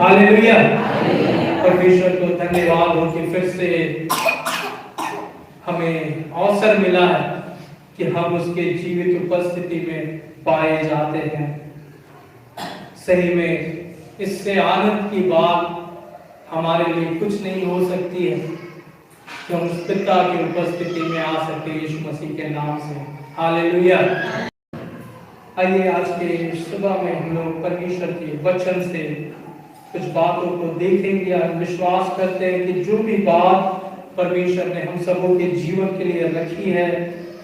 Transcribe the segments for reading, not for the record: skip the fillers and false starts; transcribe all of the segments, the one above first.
Hallelujah. परमेश्वर को धन्यवाद हो कि फिर से हमें अवसर मिला है कि हम उसके जीवित उपस्थिति में पाए जाते हैं। सही में इससे आनंद की बात हमारे लिए कुछ नहीं हो सकती है कि हम उस पिता की उपस्थिति में आ सकते हैं यीशु मसीह के नाम से। हालेलुया। आइए आज के सुबह में हम लोग परमेश्वर के वचन से कुछ बातों को देखेंगे और विश्वास करते हैं कि जो भी बात परमेश्वर ने हम सबों के जीवन के लिए रखी है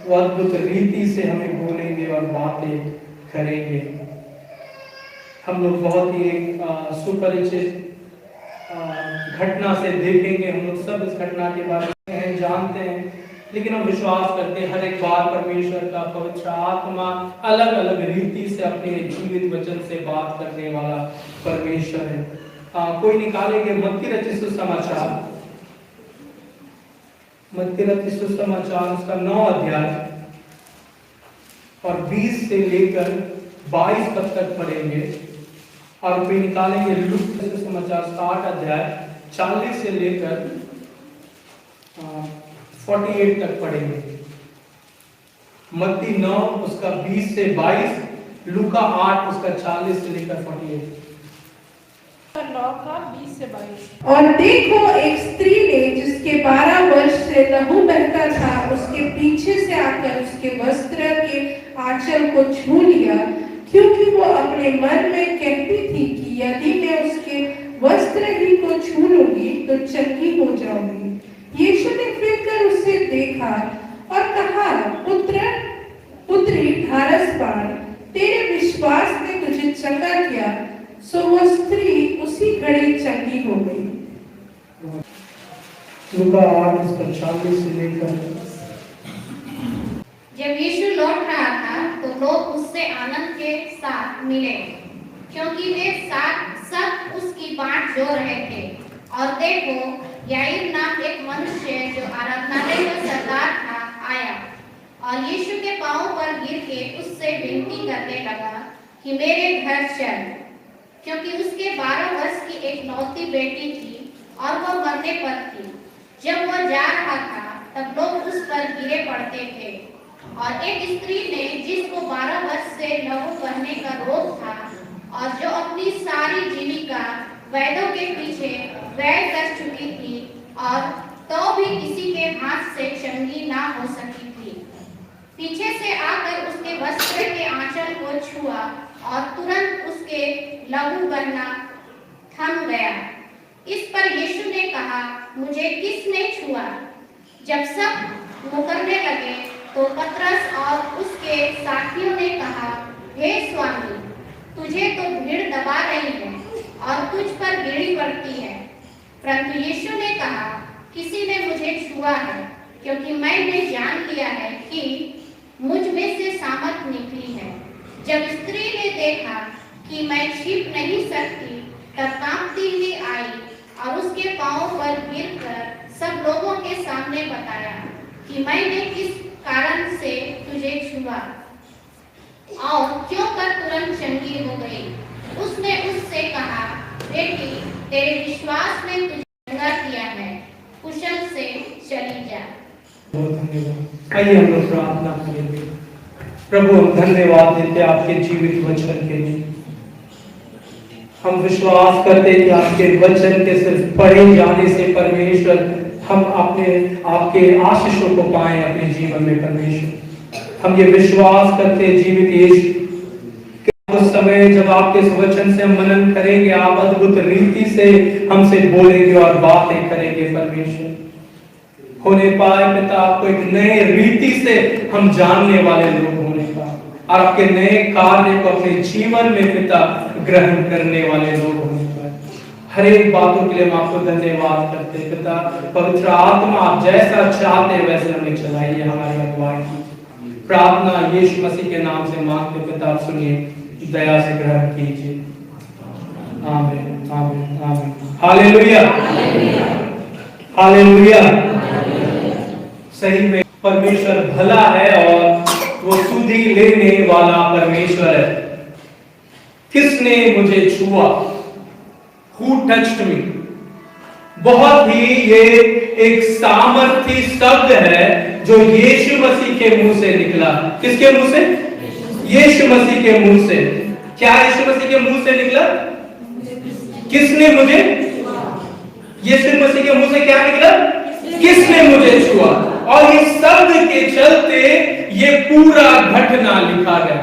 वो अद्भुत रीति से हमें बोलेंगे और बातें करेंगे। हम लोग बहुत ही सुपरिचित घटना से देखेंगे। हम लोग सब इस घटना के बारे में जानते हैं, लेकिन हम विश्वास करते हैं हर एक बार परमेश्वर का पवित्र आत्मा अलग अलग रीति से अपने जीवित वचन से बात करने वाला परमेश्वर है। कोई निकालेंगे मत्ती रचित सुसमाचार, मत्ती रचित सुसमाचार उसका 9 अध्याय और 20 से लेकर 22 पद तक पढ़ेंगे। और कोई निकालेंगे लूका सुसमाचार 7 अध्याय 40 से लेकर 48 तक पढ़ेंगे। मत्ती 9 उसका 20 से 22, लूका 8 उसका 40 से लेकर 48। 9 का 20 से 22। और देखो एक स्त्री ने जिसके 12 वर्ष से लहू बहता था उसके पीछे से आकर उसके वस्त्र के आंचल को छू लिया, क्योंकि वो अपने मन में कहती थी कि यदि मैं उसके वस्त्र ही को छू लूंगी तो चंगी हो जाऊंगी। यीशु ने फिर कर उसे देखा और कहा, पुत्री ढारस बांध, तेरे विश्वास ने तुझे चंगा किया। सो वो स्त्री उसी घड़ी चंगी हो गई। लूका 8 उसका 40 से लेकर। जब यीशु लौट रहा था तो लोग उससे आनंद के साथ मिले, क्योंकि वे सब उसकी बाट जोड़ रहे थे। और देखो, याईर नाम एक मनुष्य जो आराधनालय का सरदार था आया और यीशु के पांव पर गिर के उससे विनती करने लगा कि मेरे घर चल, क्योंकि उसके 12 वर्ष की एक लौती बेटी थी और वह मरने पर थी। जब वह जा रहा था तब लोग उस पर गिरे पड़ते थे। और एक स्त्री ने जिसको 12 वर्ष से लहू बहने का रोग था और जो अपनी सारी जीविका वैद्यों के पीछे व्यय कर चुकी थी और तो भी किसी के हाथ से चंगी ना हो सकी थी, पीछे से आकर उसके वस्त्र के आंचल को छुआ और तुरंत उसके लहू बहना थम गया। इस पर यीशु ने कहा, मुझे किसने छुआ? जब सब मुकरने लगे तो पतरस और उसके साथियों ने कहा, हे स्वामी, तुझे तो भीड़ दबा रही है और तुझ पर गिरी पड़ती है। परंतु यीशु ने कहा, किसी ने मुझे छुआ है, क्योंकि मैंने जान लिया है कि मुझ में से सामर्थ निकली है। जब स्त्री ने देखा कि मैं छिप नहीं सकती, तब कांपती हुई आई और उसके पांव पर गिरकर सब लोगों के सामने बताया कि मैंने किस कारण से तुझे छुआ और क्यों कर तुरंत चंगी हो गई। उसने उससे कहा, बेटी, तेरे विश्वास ने तुझे चंगा किया है, कुशल से चली जा। बहुत धन्यवाद। आइए हम लोग प्रार्थना करेंगे। प्रभु, हम धन्यवाद देते आपके जीवित वचन के लिए। हम विश्वास करते हैं कि आपके वचन के सिर्फ पढ़े जाने से परमेश्वर हम अपने आपके आशीषों को पाएं अपने जीवन में। परमेश्वर, हम ये विश्वास करते हैं जीवित यीशु, उस समय जब आपके वचन से हम मनन करेंगे, आप अद्भुत रीति से हमसे बोलेंगे और बातें करेंगे। परमेश्वर, होने पाए पिता आपको एक नए रीति से हम जानने वाले लोग होने का और आपके नए कार्य को अपने जीवन में पिता ग्रहण करने वाले लोग होने का। हर एक बातों के लिए हम आपको धन्यवाद करते हैं पिता। पवित्र आत्मा, आप जैसा चाहते हैं वैसे हमें चलाइए, हमारी अगुवाई कीजिए। प्रार्थना यीशु मसीह के नाम से मांगते पिता, आप सुनिए, दया से ग्रहण कीजिए। आमीन, आमीन, आमीन। Hallelujah, hallelujah. सही में परमेश्वर भला है और वो सुधि लेने वाला परमेश्वर है। किसने मुझे छुआ? Who touched me? बहुत ही ये एक सामर्थी शब्द है जो यीशु मसीह के मुंह से निकला। किसके मुंह से? यीशु मसीह के मुंह से। क्या यीशु मसीह के मुंह से निकला? किसने मुझे? यीशु मसीह के मुंह से क्या निकला? किसने मुझे छुआ? और इस शब्द के चलते ये पूरा घटना लिखा गया।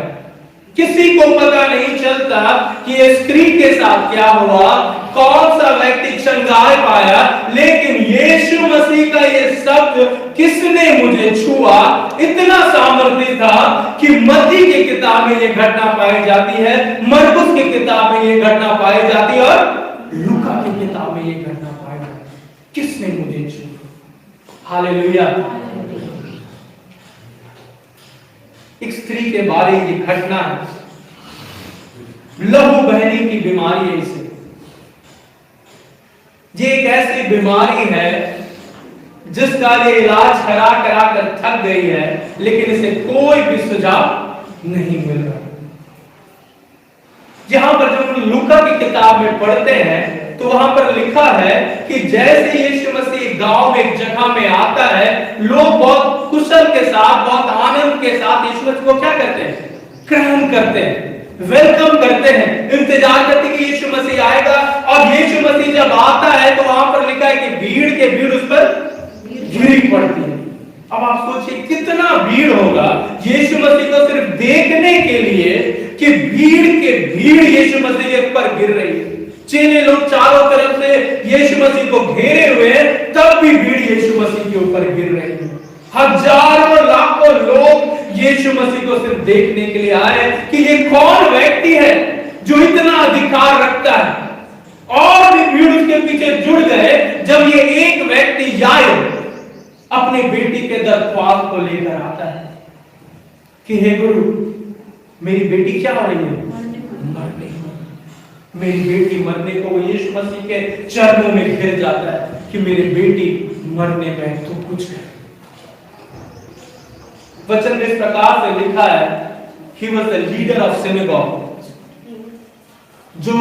किसी को पता नहीं चलता कि ये स्त्री के साथ क्या हुआ, कौन सा व्यक्ति चंगाई पाया, लेकिन यीशु मसीह का ये शब्द किसने मुझे छुआ इतना सामर्थ्य था कि मत्ती की किताब में ये घटना पाई जाती है, मरकुस की किताब में ये घटना पाई जाती है और लूका की किताब में ये घटना पाई जाती है। किसने मुझे छुआ? हालेलुया। एक स्त्री के बारे में ये घटना है। लहू बहने की बीमारी है इसे। ये एक ऐसी बीमारी है जिसका ये इलाज करा करा कर थक गई है, लेकिन इसे कोई भी सुझाव नहीं मिल रहा। यहां पर जब हम लूका की किताब में पढ़ते हैं तो वहां पर लिखा है कि जैसे यीशु मसीह गांव में एक जगह में आता है, लोग बहुत कुशल के साथ, बहुत आनंद के साथ यीशु मसीह को क्या करते हैं? ग्रहण करते हैं, वेलकम करते हैं, इंतजार करते हैं कि यीशु मसीह आएगा। और यीशु मसीह जब आता है तो वहां पर लिखा है कि भीड़ के भीड़ उस पर गिरी पड़ती है। अब आप सोचिए कितना भीड़ होगा यीशु मसीह को सिर्फ देखने के लिए कि भीड़ के भीड़ यीशु मसीह के ऊपर गिर रही है। चेले लोग चारों तरफ से यीशु मसीह को घेरे हुए हैं, तब भी भीड़ यीशु मसीह के ऊपर गिर रही है। हजारों लाखों लोग यीशु मसीह को सिर्फ देखने के लिए आए कि ये कौन व्यक्ति है जो इतना अधिकार रखता है। और भी भीड़ उसके पीछे जुड़ गए जब ये एक व्यक्ति जाए अपनी बेटी के दरख्वास्त को लेकर आता है कि हे गुरु, मेरी बेटी क्या हो रही है? मरने। मेरी बेटी मरने को यीशु मसीह के चरणों में गिर जाता है कि मेरी बेटी मरने में तो कुछ है। वचन में इस प्रकार से लिखा है, he was the leader of synagogue, जो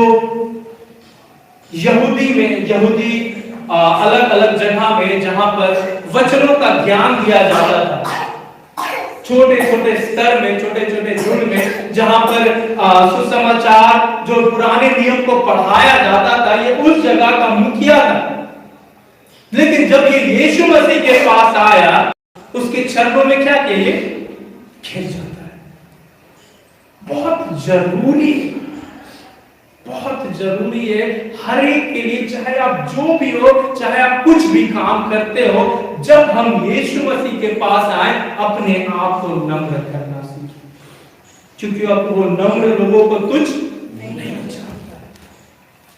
यहूदी अलग अलग जगह में जहां पर वचनों का ज्ञान दिया जाता था, छोटे छोटे स्तर में, छोटे छोटे झुंड में, जहां पर सुसमाचार जो पुराने नियम को पढ़ाया जाता था, ये उस जगह का मुखिया था। लेकिन जब ये यीशु मसीह के पास आया, उसके चरणों में क्या किए? गिर जाता है। बहुत जरूरी है हर एक के लिए, चाहे आप जो भी हो, चाहे आप कुछ भी काम करते हो, जब हम यीशु मसीह के पास आए अपने आप को नम्र करना सीखें, क्योंकि अब वो नम्र लोगों को तुच्छ नहीं जानता।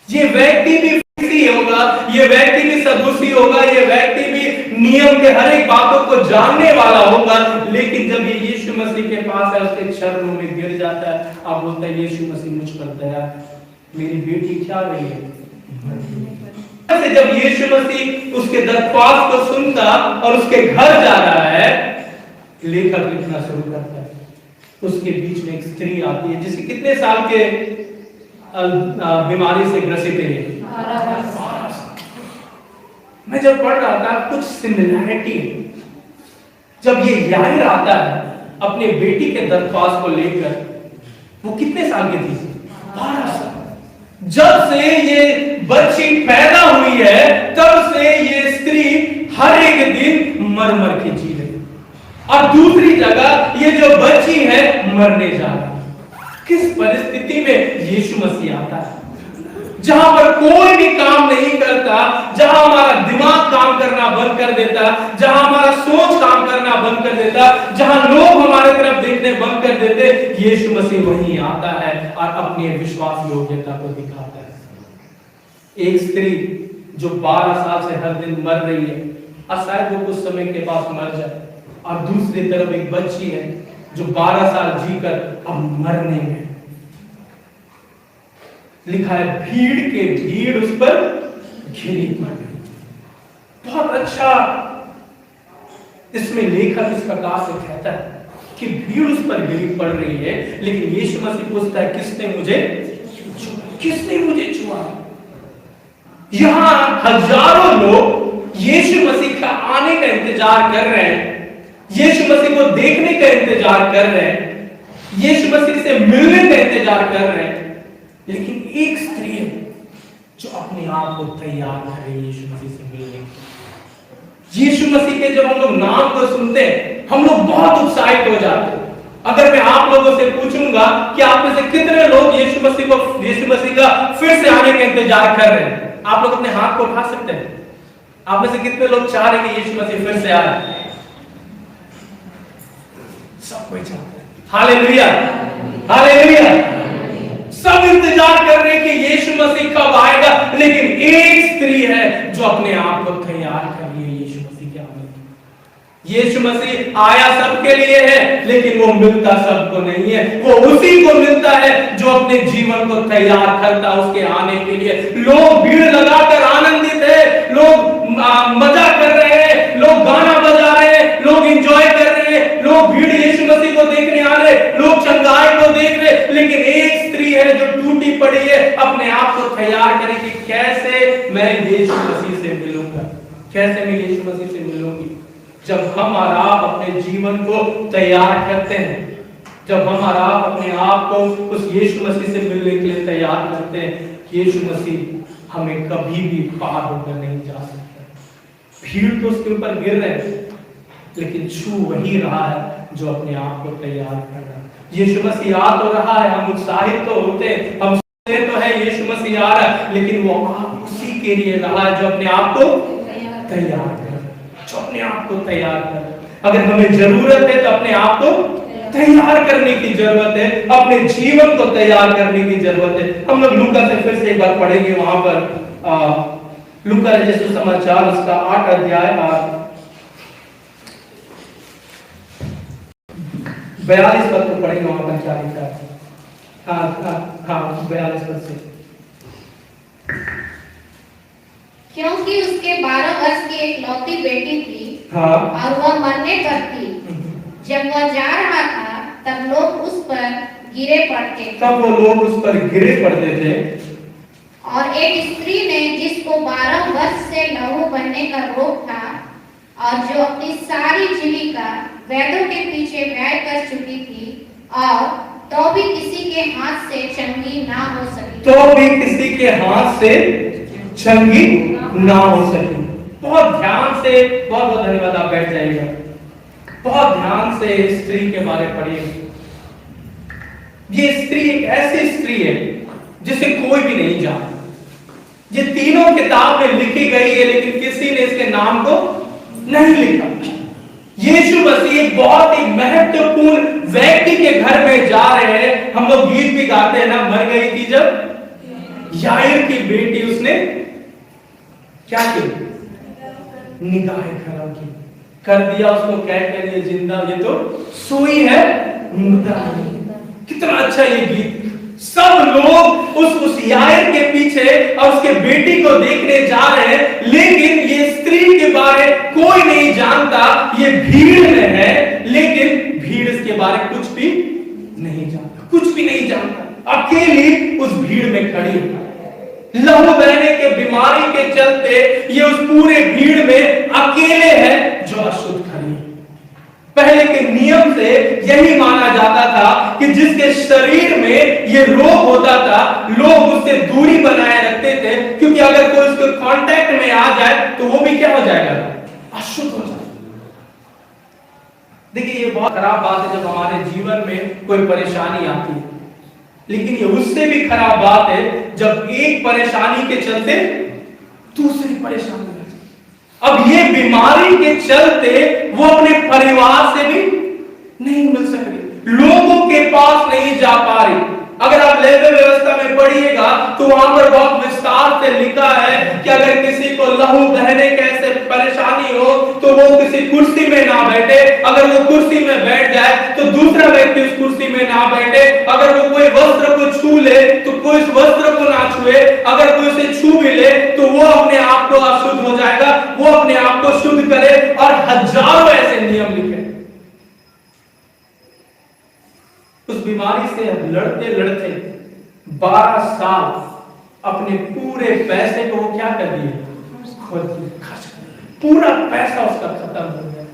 ये व्यक्ति भी होगा, ये व्यक्ति भी सदुसी होगा, ये व्यक्ति भी नियम के हर एक बातों को जानने वाला होगा, लेकिन जब ये यीशु मसीह के पास है, उसके चरणों में गिर जाता है। अब बोलता है, यीशु मसीह मुझ पर दया, मेरी बेटी क्या रही है? जब यीशु मसीह उसके दरख्वास्त को सुनता और उसके घर जा रहा है, लेखक लिखना शुरू करता है। उसके बीच में एक स्त्री आती है जिसे कितने साल के बीमारी से ग्रसित है? 12 साल। मैं जब पढ़ रहा था कुछ सिमिलैरिटी, जब ये याईर आता है अपने बेटी के दरख्वास्त को लेकर, वो कितने साल की थी? 12 साल। जब से ये बच्ची पैदा हुई है, तब से ये स्त्री हर एक दिन मर मर के जी रही, और दूसरी जगह ये जो बच्ची है मरने जा रही। किस परिस्थिति में यीशु मसीह आता है? जहां पर कोई भी काम नहीं करता, जहां हमारा दिमाग काम करना बंद कर देता, जहां हमारा सोच काम करना बंद कर देता, जहां लोग हमारे तरफ देखने बंद कर देते, यीशु मसीह वहीं आता है और अपनी विश्वास योग्यता को दिखाता है। एक स्त्री जो 12 साल से हर दिन मर रही है, और शायद वो कुछ समय के बाद मर जाए, और दूसरी तरफ एक बच्ची है जो 12 साल जीकर अब मरने में। लिखा है भीड़ के भीड़ उस पर घिरी पड़ गई। बहुत अच्छा इसमें लेखक इस प्रकार से कहता है कि भीड़ उस पर घिरी पड़ रही है, लेकिन यीशु मसीह पूछता है, किसने मुझे छुआ? यहां हजारों लोग यीशु मसीह का आने का इंतजार कर रहे हैं, यीशु मसीह को देखने का इंतजार कर रहे हैं, यीशु मसीह से मिलने का इंतजार कर रहे हैं। लेकिन एक स्त्री है जो अपने आप को तैयार कर रही है यीशु मसीह से मिलने की। यीशु मसीह के जब हम लोग नाम को सुनते हैं, हम लोग बहुत उत्साहित हो जाते हैं। अगर मैं आप लोगों से पूछूंगा कि आप में से कितने लोग यीशु मसीह का फिर से आने का इंतजार कर रहे हैं, आप लोग अपने हाथ को उठा सकते हैं। आप में से कितने लोग चाह रहे हैं कि यीशु मसीह फिर से आए? सब कोई चाहता है। Hallelujah, hallelujah. सब इंतजार कर रहे हैं कि यीशु मसीह कब आएगा, लेकिन एक स्त्री है जो अपने आप को तैयार कर रही है यीशु मसीह के आने की। यीशु मसीह आया सबके लिए है, लेकिन वो मिलता सबको नहीं है। वो उसी को मिलता है जो अपने जीवन को तैयार करता उसके आने के लिए। लोग भीड़ लगाकर आनंदित है, लोग मजा कर रहे हैं, लोग गाना बजा रहे हैं, लोग एंजॉय कर रहे हैं, लोग भीड़ यीशु मसीह को देखने आ रहे, लोग चंगाई को देख रहे, लेकिन एक स्त्री है जो टूटी पड़ी है, अपने आप को तैयार करे कि कैसे मैं यीशु मसीह से मिलूंगा, कैसे मैं यीशु मसीह से मिलूंगी। जब हम और आप अपने जीवन को तैयार करते हैं, जब हम और आप अपने आप को उस यीशु मसीह से मिलने के लिए तैयार करते हैं, यीशु मसीह हमें कभी भी पार होकर नहीं जा सकता। भीड़ तो उसके ऊपर गिर रहे हैं, लेकिन छू वही रहा है जो अपने आप को तैयार कर रहा है। यीशु मसीह आ तो रहा है, हम उत्साहित तो होते हैं, हम सोचते तो है यीशु मसीह आ रहा है, लेकिन वो आप उसी के लिए रहा है जो अपने आप को तैयार कर, जो अपने आप को तैयार कर। अगर हमें जरूरत है तो अपने आप को तैयार करने की जरूरत है, अपने जीवन को तैयार करने की जरूरत है। हम लोग लूका से फिर से एक बार पढ़ेंगे, वहां पर लूका रचित सुसमाचार उसका 8 अध्याय 42 पद को पढ़ेंगे। वहां पर क्या लिखा है? हाँ 42 पद से। क्योंकि उसके 12 वर्ष की एक लौती बेटी थी, हाँ, और वह मरने पर थी। जब वह जा रहा था तब लोग उस पर गिरे पड़ते थे। तब वो लोग उस पर गिरे पड़ते थे। और एक स्त्री ने जिसको 12 वर्ष से लहू बहने का रोग था और जो अपनी सारी जीविका वैद्यों के पीछे व्यय कर चुकी थी, और तो भी किसी के हाथ से चंगी ना हो सकी, तो भी किसी के हाथ से चंगी ना हो सकी। बहुत ध्यान से, बहुत बहुत धन्यवाद, आप बैठ जाइएगा। बहुत ध्यान से स्त्री के बारे में पढ़िए। ये स्त्री एक ऐसी स्त्री है जिसे कोई भी नहीं जानता। ये तीनों किताब में लिखी गई है, लेकिन किसी ने इसके नाम को नहीं लिखा। यीशु मसीह एक बहुत ही महत्वपूर्ण व्यक्ति के घर में जा रहे हैं। हम लोग गीत भी गाते हैं ना, मर गई थी जब याईर की बेटी, उसने क्या किया? निगाहें खराब की, कर दिया उसको कह के लिए जिंदा, ये तो सोई है मुर्दा नहीं। कितना अच्छा ये गीत। सब लोग उस याईर के पीछे और उसके बेटी को देखने जा रहे हैं, लेकिन ये स्त्री के बारे कोई नहीं जानता। ये भीड़ में है, लेकिन भीड़ इसके बारे कुछ भी नहीं जानता, कुछ भी नहीं जानता। अकेली उस भीड़ में खड़ी है। लहू बहने के बीमारी के चलते ये उस पूरे भीड़ में अकेले है जो अशुद्ध खड़ी है। पहले के नियम से यही माना जाता था कि जिसके शरीर में ये रोग होता था, लोग उससे दूरी बनाए रखते थे, क्योंकि अगर कोई उसके कांटेक्ट में आ जाए तो वो भी क्या हो जाएगा? अशुद्ध हो जाएगा। देखिए, ये बहुत खराब बात है जब हमारे जीवन में कोई परेशानी आती है, लेकिन ये उससे भी खराब बात है जब एक परेशानी के चलते दूसरी परेशानी। अब ये बीमारी के चलते वो अपने परिवार से भी नहीं मिल सक रही, लोगों के पास नहीं जा पा रही। अगर आप लेवे व्यवस्था में पढ़िएगा तो वहां पर बहुत विस्तार से लिखा है कि अगर किसी को लहू बहने के ऐसे परेशानी हो तो वो किसी कुर्सी में ना बैठे। अगर वो कुर्सी में बैठ जाए तो दूसरा व्यक्ति उस कुर्सी में ना बैठे। अगर वो कोई वस्त्र को छू ले तो कोई उस वस्त्र को ना छुए। अगर कोई उसे छू भी ले तो वो अपने आप को अशुद्ध हो जाएगा, वो अपने आप को शुद्ध करे। और हजारों ऐसे नियम लिखे। उस बीमारी से लड़ते लड़ते 12 साल अपने पूरे पैसे को वो क्या कर दिए, खर्च कर दिए, पूरा पैसा उसका खत्म हो गया।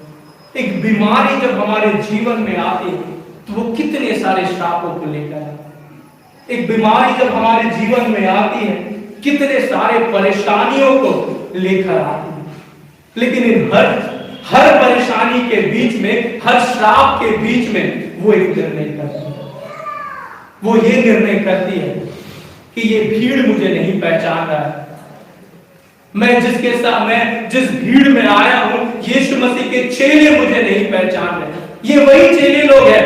एक बीमारी जब हमारे जीवन में आती है तो वो कितने सारे श्रापों को लेकर आती है। एक बीमारी जब हमारे जीवन में आती है कितने सारे परेशानियों को लेकर आती है। लेकिन इन हर परेशानी के बीच में, हर श्राप के बीच में वो एक निर्णय करती है। वो ये निर्णय करती है कि ये भीड़ मुझे नहीं पहचान रहा है। मैं जिस भीड़ में आया हूं, यीशु मसीह के चेले मुझे नहीं पहचान रहे। ये वही चेले लोग हैं,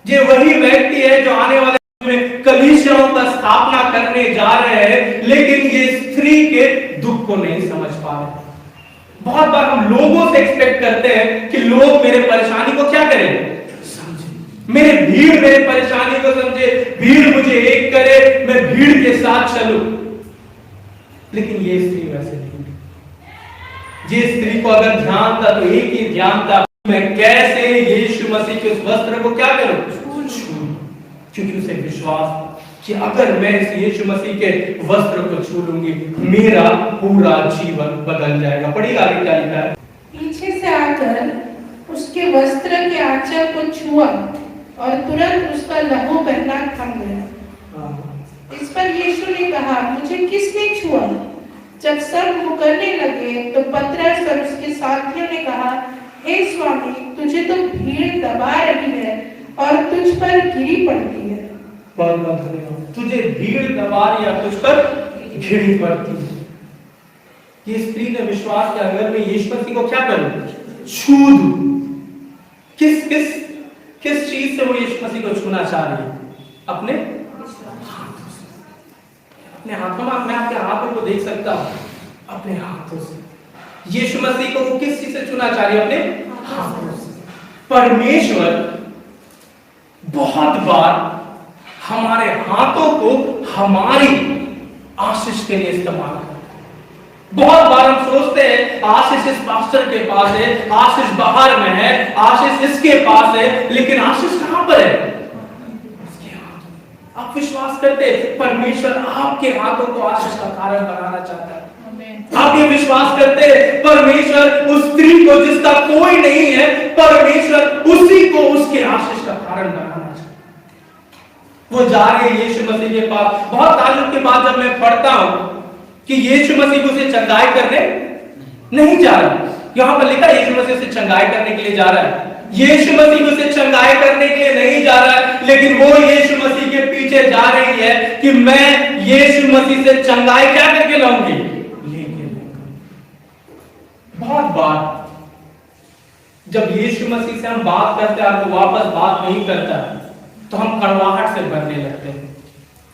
ये वही व्यक्ति है जो आने वाले में कलीसियाओं का स्थापना करने जा रहे हैं, लेकिन ये स्त्री के दुख को नहीं समझ पा रहे। बहुत बार हम लोगों से एक्सपेक्ट करते हैं कि लोग मेरे परेशानी को क्या करें, समझे, मेरे भीड़ मेरे परेशानी को समझे, भीड़ मुझे एक करे, मैं भीड़ के साथ चलूं। लेकिन ये स्त्री वैसे नहीं। ये स्त्री को अगर ध्यान था तो एक ही ध्यान था, मैं कैसे यीशु मसीह के उस वस्त्र को क्या करूं, छू, क्योंकि उसे विश्वास था कि अगर मैं इस यीशु मसीह के वस्त्र को छू लूंगी मेरा पूरा जीवन बदल जाएगा। पढ़िए आगे क्या लिखा है। पीछे से आकर उसके वस्त्र के आंचल को छुआ और तुरंत उसका लहू बहना थम गया। इस पर यीशु ने कहा, मुझे किसने छुआ? जब सब मुकरने लगे तो पतरस और उसके साथियों ने कहा, हे स्वामी, तुझे तो भीड़ दबा रही है और तुझ पर घिरी पड़ती है। तुझे भीड़ दबा रही है, तुझ पर घिरी पड़ती है। ये स्त्री ने विश्वास किया, अगर मैं यीशु मसीह को क्या करूं, छू दूं। किस चीज से वो यीशु मसीह को छूना चाह रही है? अपने हाथों में। मैं आपके हाथों को देख सकता हूं, अपने हाथों से। यीशु मसीह को वो किस चीज से छूना चाह रही है? अपने हाथों से। परमेश्वर बहुत बार हमारे हाथों को हमारी आशीष के लिए इस्तेमाल करता है। बहुत बार हम सोचते हैं आशीष इस पास्टर के पास है, आशीष बाहर में है, आशीष इसके पास है, लेकिन आशीष कहां पर है? उसके हाथों। आप विश्वास करते हैं परमेश्वर आपके हाथों को आशीष का कारण बनाना चाहता है? आप ये विश्वास करते हैं परमेश्वर उस स्त्री को जिसका कोई नहीं है, परमेश्वर उसी को उसके आशीष का कारण बनाना चाहता है? वो जा रही है यीशु मसीह के पास। बहुत ताज्जुब के बाद जब मैं पढ़ता हूं कि यीशु मसीह उसे चंगाई करने नहीं जा रहा, यहां पर लिखा है यीशु मसीह उसे चंगाई करने के लिए जा रहा है। यीशु मसीह उसे चंगाई करने के लिए नहीं जा रहा है, लेकिन वो यीशु मसीह के पीछे जा रही है कि मैं यीशु मसीह से चंगाई क्या करके लाऊंगी, लेके लाऊंगी। बहुत बार जब यीशु मसीह से हम बात करते हैं और वो वापस बात नहीं करता तो हम कड़वाहट से भरने लगते हैं।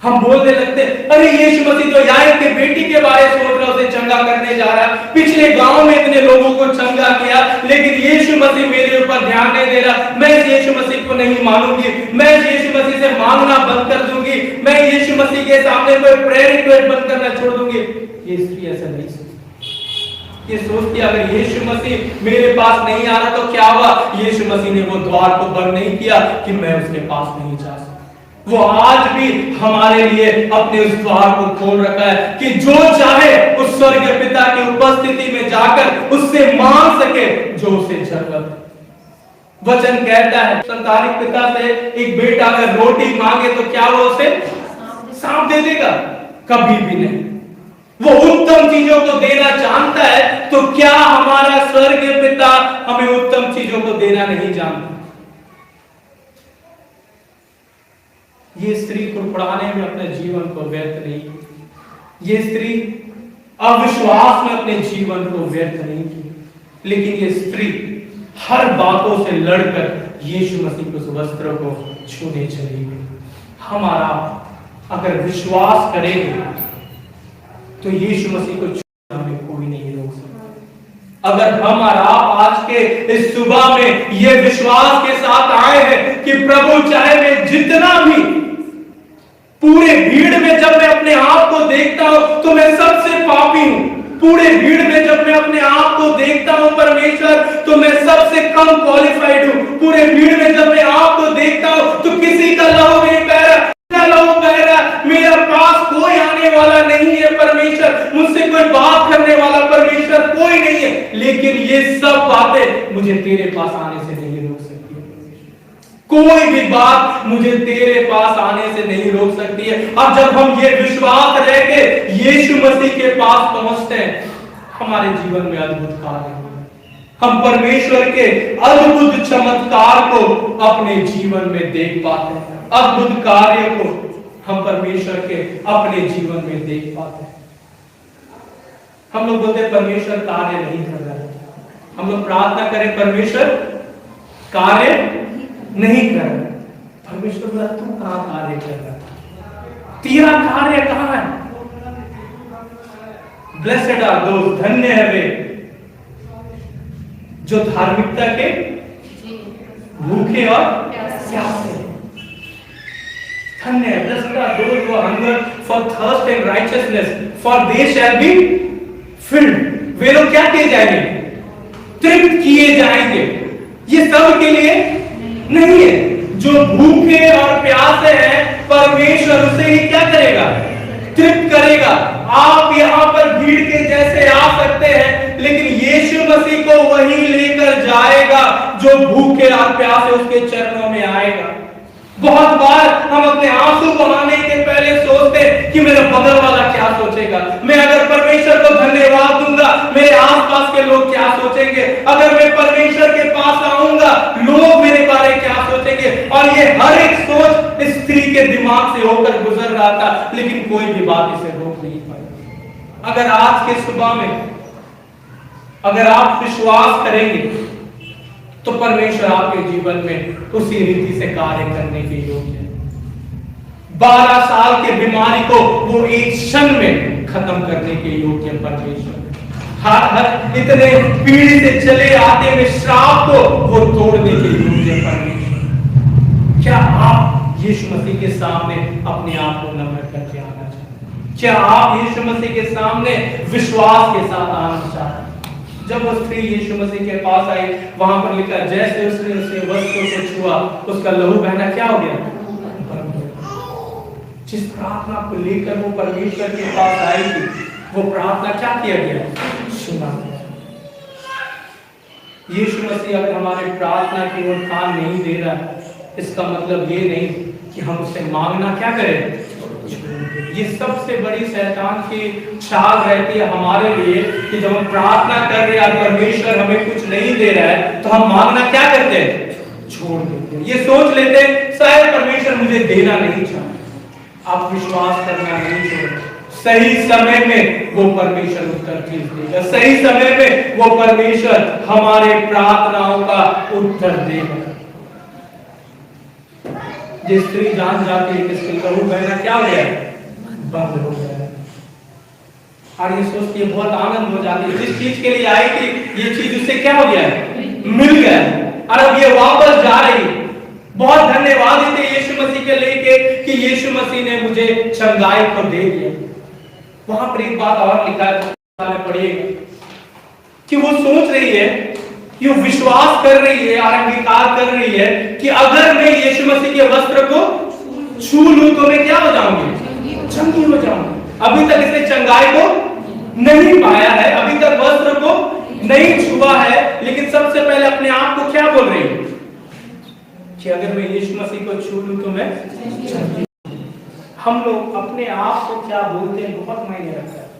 हम बोलने लगते हैं, अरे यीशु मसीह तो याईर के बेटी के बारे में सोच रहा, उसे चंगा करने जा रहा है। पिछले गांव में इतने लोगों को चंगा किया, लेकिन यीशु मसीह मेरे ऊपर ध्यान नहीं दे रहा। मैं यीशु मसीह को नहीं मानूंगी, मैं यीशु मसीह से मांगना बंद कर दूंगी, मैं यीशु मसीह के सामने कोई प्रेयर रिक्वेस्ट बंद करना छोड़ दूंगी। ये स्त्री ऐसा नहीं सोचती। ये सोचती अगर यीशु मसीह मेरे पास नहीं आ रहा तो क्या हुआ? यीशु मसीह ने वो द्वार को बंद नहीं किया कि मैं उसके पास नहीं जा सकता। वो आज भी हमारे लिए अपने उस द्वार को खोल रखा है कि जो चाहे उस स्वर्गीय पिता की उपस्थिति में जाकर उससे मांग सके जो उसे जरूरत है। वचन कहता है संसारिक पिता से एक बेटा अगर रोटी मांगे तो क्या वो उसे सांप दे देगा? कभी भी नहीं। वो उत्तम चीजों को देना जानता है, तो क्या हमारा स्वर्गीय पिता हमें उत्तम चीजों को देना नहीं जानता? ये स्त्री कुड़कुड़ाने में अपने जीवन को व्यर्थ नहीं की। ये स्त्री अविश्वास में अपने जीवन को व्यर्थ नहीं की, लेकिन ये स्त्री हर बातों से लड़कर यीशु मसीह के उस वस्त्र को छूने चली गई। हमारा अगर विश्वास करेंगे तो यीशु मसीह को छूने हमें कोई नहीं रोक सकता। अगर हम और आप आज के इस सुबह में ये विश्वास के साथ आए हैं कि प्रभु चाहे मैं जितना भी पूरे भीड़ में जब मैं अपने आप को देखता हूं तो मैं सबसे पापी हूं, पूरे भीड़ में जब मैं अपने आप को देखता हूं परमेश्वर तो मैं सबसे कम क्वालिफाइड हूं, पूरे भीड़ में जब मैं आप को देखता हूं तो किसी का लहू नहीं बह रहा, लहू बह रहा, मेरे पास कोई आने वाला नहीं है परमेश्वर, मुझसे कोई बात करने वाला परमेश्वर कोई नहीं है, लेकिन ये सब बातें मुझे तेरे पास आने से नहीं रोक सकती है। कोई भी बात मुझे तेरे पास आने से नहीं रोक सकती है। अब जब हम ये विश्वास रह के यीशु मसीह के पास पहुंचते हैं, हमारे जीवन में अद्भुत कार्य होते हैं। हम परमेश्वर के अद्भुत चमत्कार को अपने जीवन में देख पाते हैं। अद्भुत कार्य को हम परमेश्वर के अपने जीवन में देख पाते हैं। हम लोग बोलते हैं परमेश्वर कार्य नहीं कर रहा है। हम लोग प्रार्थना करें परमेश्वर कार्य नहीं कर रहा। परमेश्वर बोला तू कहां कार्य कर रहा है, तेरा कार्य कहां है। ब्लेसेड आर दोज, धन्य है वे जो धार्मिकता के भूखे और प्यासे हैं। धन्य है, blessed are those who hunger for thirst and righteousness, for they shall be filled. वे लोग क्या किए जाएंगे? तृप्त किए जाएंगे। ये सब के लिए नहीं है। जो भूखे और प्यासे हैं, परमेश्वर उसे ही क्या करेगा? तृप्त करेगा। आप यहाँ पर भीड़ के जैसे आ सकते हैं, लेकिन यीशु मसीह को वही लेकर जाएगा जो भूखे और प्यासे उसके चरणों में आएगा। बहुत बार हम अपने आंसू बहाने के पहले सोचते हैं कि मेरा बगल वाला क्या सोचेगा, मैं अगर परमेश्वर को धन्यवाद दूंगा मेरे आसपास के लोग क्या सोचेंगे, अगर मैं परमेश्वर के पास आऊंगा लोग मेरे बारे में क्या सोचेंगे। और ये हर एक सोच इस स्त्री के दिमाग से होकर गुजर रहा था, लेकिन कोई भी बात इसे रोक नहीं पाई। अगर आज के सुबह में अगर आप विश्वास करेंगे तो परमेश्वर आपके जीवन में उसी रीति से कार्य करने के योग्य है। 12 साल के बीमारी को वो एक क्षण में खत्म करने के योग्य परमेश्वर। हर इतने पीढ़ी से चले आते हुए श्राप को वो तोड़ने के योग्य परमेश्वर। क्या आप यीशु मसीह के सामने अपने आप को नम्र करके आना चाहते हैं? क्या आप यीशु मसीह के सामने विश्वास के साथ आना चाहते हैं? जब वो स्त्री यीशु मसीह के पास आई, वहां पर लिखा जैसे उसने उसे वस्त्र को छुआ उसका लहू बहना क्या हो गया? जिस प्रार्थना को लेकर वो परमेश्वर के पास आई थी, वो प्रार्थना क्या किया गया? सुना गया। यीशु मसीह अगर हमारे प्रार्थना की ओर कान नहीं दे रहा, इसका मतलब ये नहीं कि हम उससे मांगना क्या करें। ये सबसे बड़ी शैतान की चाल रहती है हमारे लिए कि जब हम प्रार्थना कर रहे हैं परमेश्वर हमें कुछ नहीं दे रहा है, तो हम मांगना क्या करते हैं? छोड़ देते हैं। ये सोच लेते हैं शायद परमेश्वर मुझे देना नहीं चाहता। आप विश्वास करना नहीं छोड़ें। सही समय में वो परमेश्वर उत्तर चीज देगा। सही समय में वो परमेश्वर हमारे प्रार्थनाओं का उत्तर देगा। जिस स्त्री जान जाती है किसके लहू बहना क्या हो गया? बंद हो गया। और ये सोच के बहुत आनंद हो जाती है, जिस चीज के लिए आई थी ये चीज उससे क्या हो गया? मिल गया। और अब ये वापस जा रही। बहुत धन्यवाद देते यीशु मसीह के लेके कि यीशु मसीह ने मुझे चंगाई को दे दिया। वहां पर एक बात और लिखा है, पढ़िएगा कि वो सोच रही है कि वो विश्वास कर रही है और अंगीकार कर रही है कि अगर मैं यीशु मसीह के वस्त्र को छू लूं तो मैं क्या हो जाऊंगी? चंगी हो जाऊंगी। अभी तक इसने चंगाई को नहीं पाया है, अभी तक वस्त्र को नहीं छुआ है, लेकिन सबसे पहले अपने आप को क्या बोल रही है कि अगर मैं यीशु मसीह को छू लूं तो मैं चंगी। हम लोग अपने आप को क्या बोलते हैं बहुत मायने रखता है।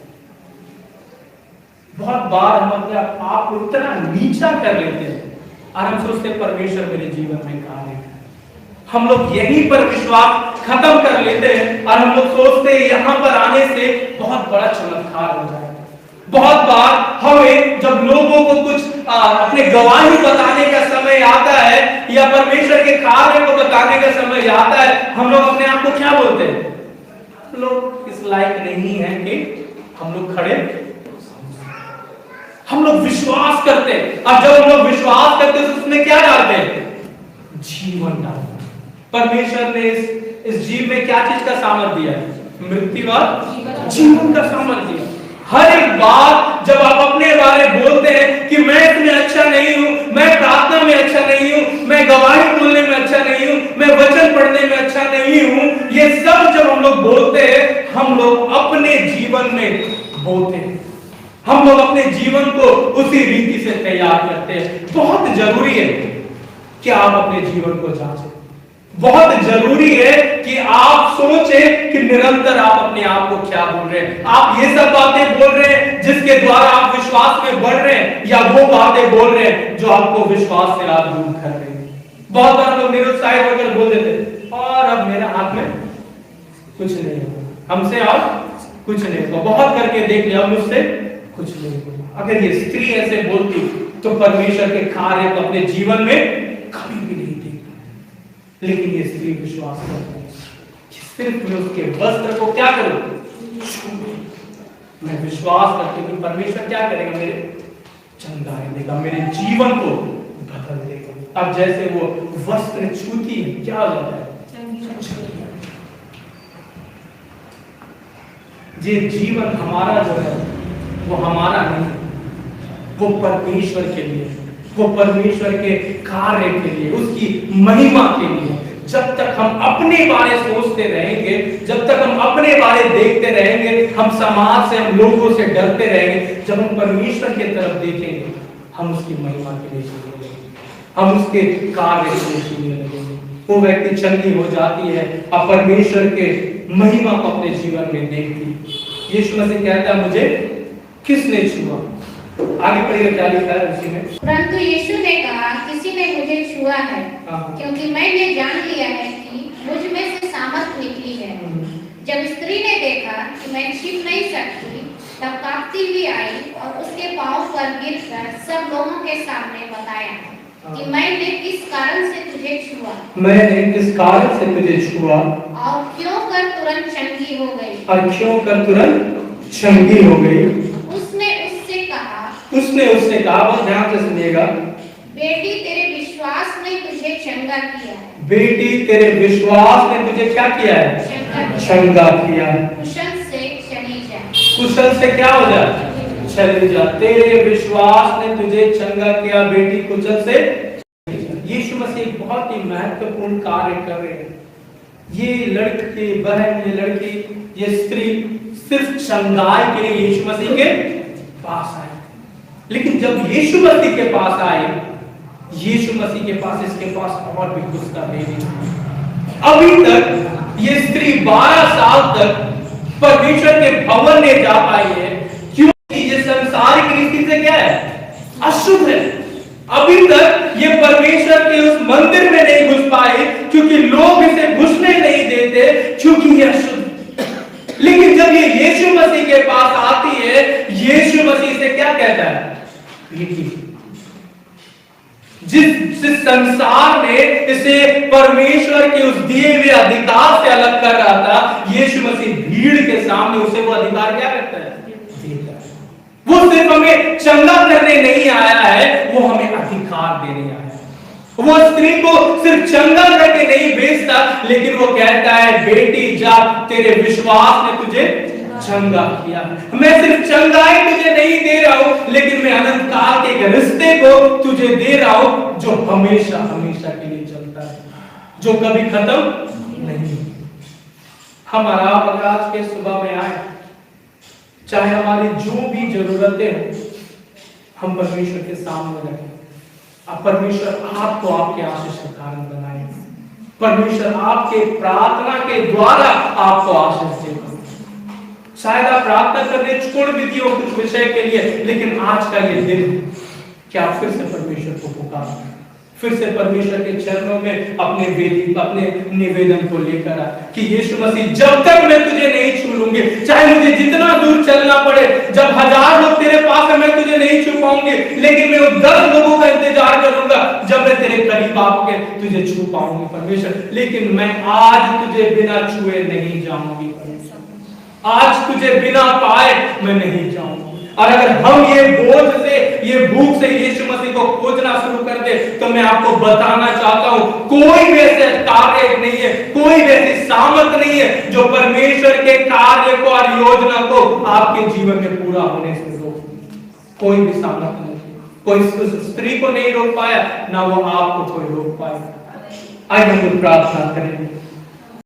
बहुत बार हम अपने आप को इतना नीचा कर लेते हैं और हम सोचते हैं परमेश्वर मेरे जीवन में कार्य करे। हम लोग यहीं पर विश्वास खत्म कर लेते हैं और हम लोग सोचते हैं यहाँ पर आने से बहुत बड़ा चमत्कार हो जाएगा। बहुत बार हमें जब लोगों को कुछ अपने गवाही बताने का समय आता है या परमेश्वर के कार्य को बताने का समय आता है, हम लोग अपने आप को क्या बोलते हैं? हम लोग इस लायक नहीं है कि हम लोग खड़े। हम लोग विश्वास करते हैं और जब हम लोग विश्वास करते हैं तो उसमें क्या डालते हैं? जीवन डालते हैं। परमेश्वर ने इस जीव में क्या चीज का सामर्थ दिया? मृत्यु और जीवन का सामर्थ दिया। हर एक बार जब आप अपने बारे बोलते हैं कि मैं इसमें अच्छा नहीं हूं, मैं प्रार्थना में अच्छा नहीं हूं, मैं गवाही बोलने में अच्छा नहीं हूं, मैं वचन पढ़ने में अच्छा नहीं हूं, ये सब जब हम लोग बोलते हैं हम लोग अपने जीवन में बोते हैं, हम लोग अपने जीवन को उसी रीति से तैयार करते हैं। बहुत जरूरी है कि आप अपने जीवन को जांचें। बहुत जरूरी है कि आप सोचें कि निरंतर आप अपने आप को क्या बोल रहे हैं। आप ये सब बातें बोल रहे हैं जिसके द्वारा आप विश्वास में बढ़ रहे हैं, या वो बातें बोल रहे हैं जो आपको विश्वास से आप दूर कर रहे हैं। बहुत बार लोग निरुत्साहित होकर बोल देते और अब मेरे हाथ में कुछ नहीं होगा, हमसे अब कुछ नहीं होगा, बहुत करके देख लिया, मुझसे कुछ नहीं होगा। अगर ये स्त्री ऐसे बोलती तो परमेश्वर के कार्य को अपने जीवन में कभी भी नहीं देखती। लेकिन ये स्त्री विश्वास करती है, सिर्फ मैं उसके वस्त्र को क्या करूं, मैं विश्वास करती हूँ कि परमेश्वर क्या करेगा, मेरे चंगाई देगा, मेरे जीवन को बदल देगा। अब जैसे वो वस्त्र छूती है, क्या हो जाता है, ये जीवन हमारा जो है वो हमारा नहीं, वो परमेश्वर के लिए, वो परमेश्वर के कार्य के लिए, उसकी महिमा के लिए। जब तक हम अपने बारे सोचते रहेंगे, जब तक हम अपने बारे देखते रहेंगे, हम समाज से, हम लोगों से डरते रहेंगे, जब हम परमेश्वर की तरफ देखेंगे, हम उसकी महिमा के लिए जीने लगेंगे, हम उसके कार्य के लिए जीने लगेंगे। वो व्यक्ति चंगी हो जाती है और परमेश्वर के महिमा को अपने जीवन में देखती। यीशु मसीह कहता है, मुझे किसने छुआ? आगे पढ़िए क्या लिखा है उसी में। परंतु यीशु ने कहा, किसी ने मुझे छुआ है, क्योंकि मैंने जान लिया है कि मुझ में से सामर्थ निकली है। जब स्त्री ने देखा कि मैं छिप नहीं सकती, तब कांपती हुई आई और उसके पांव पर गिरकर सब लोगों के सामने बताया कि मैंने किस कारण से तुझे छुआ, मैंने किस कारण से तुझे छुआ, और क्यों कर तुरंत चंगी हो गई, और क्यों कर तुरंत चंगी हो गई। उसने उससे कहा, बहुत ध्यान से सुनिएगा, बेटी तेरे विश्वास ने तुझे चंगा किया है। बेटी तेरे विश्वास ने तुझे क्या किया है, चंगा किया है। कुशल से चली जा, कुशल से क्या हो जा, चली जा। तेरे विश्वास ने तुझे चंगा किया, बेटी कुशल से। यीशु मसीह एक बहुत ही महत्वपूर्ण कार्य कर रहे हैं। ये लड़की, बहन, ये लड़की, ये स्त्री सिर्फ चंगाई के लिए यीशु मसीह के पास आई। लेकिन जब यीशु मसीह के पास आए, यीशु मसीह के पास, इसके पास और भी कुछ था नहीं। अभी तक ये स्त्री 12 साल तक परमेश्वर के भवन में जा पाई है, क्योंकि ये संसारिक रीति से क्या है, अशुद्ध है। अभी तक ये परमेश्वर के उस मंदिर में नहीं घुस पाए, क्योंकि लोग इसे घुसने नहीं देते, क्योंकि ये अशुद्ध। लेकिन जब ये यीशु मसीह के पास आती है, यीशु मसीह से क्या कहता है, जिस संसार में इसे परमेश्वर के उस दिए हुए अधिकार से अलग कर रहा था, यीशु मसीह भीड़ के सामने उसे वो अधिकार क्या करता है, देता है। वो सिर्फ हमें चंगा करने नहीं आया है, वो हमें अधिकार देने आया है। वो स्त्री को सिर्फ चंगा करके नहीं भेजता, लेकिन वो कहता है, बेटी जा, तेरे विश्वास ने तुझे चंगा किया। मैं सिर्फ चंगाई तुझे नहीं दे रहा हूं, लेकिन मैं अनंत काल के एक रिश्ते को तुझे दे रहा हूं, जो हमेशा हमेशा के लिए चलता है, जो कभी खत्म नहीं। हमारा अगर आज के सुबह में आए, चाहे हमारी जो भी जरूरतें हो, हम परमेश्वर के सामने रखें। अब परमेश्वर आपको आपके आशीष का कारण बनाए। परमेश्वर आपके प्रार्थना के द्वारा आपको आशीष देगा। शायद आप प्रार्थना करने छोड़ भी दिए हो कुछ विषय के लिए, लेकिन आज का ये दिन क्या आप फिर से परमेश्वर को पुकार, फिर से परमेश्वर के चरणों में अपने वेदी, अपने निवेदन को लेकर आ कि यीशु मसीह, जब तक मैं तुझे नहीं छू लूंगी, चाहे मुझे जितना दूर चलना पड़े, जब 1000 लोग तेरे पास है, मैं तुझे नहीं छू पाऊंगी, लेकिन मैं उन 10 लोगों का इंतजार करूंगा जब मैं तेरे करीब आके तुझे छू पाऊंगी परमेश्वर। लेकिन मैं आज तुझे बिना छुए नहीं जाऊंगी, आज तुझे बिना पाए मैं नहीं जाऊंगा। और अगर हम ये बोझ से, ये भूख से यीशु मसीह को खोजना शुरू कर दे, तो मैं आपको बताना चाहता हूं, कोई भी ऐसे कार्य नहीं है, कोई भी ऐसी सामर्थ नहीं है जो परमेश्वर के कार्य को और योजना को आपके जीवन में पूरा होने से रोक। कोई भी सामर्थ नहीं, कोई स्त्री को नहीं रोक पाया, ना वो आपको कोई रोक पाएगा। आइए हम प्रार्थना करेंगे।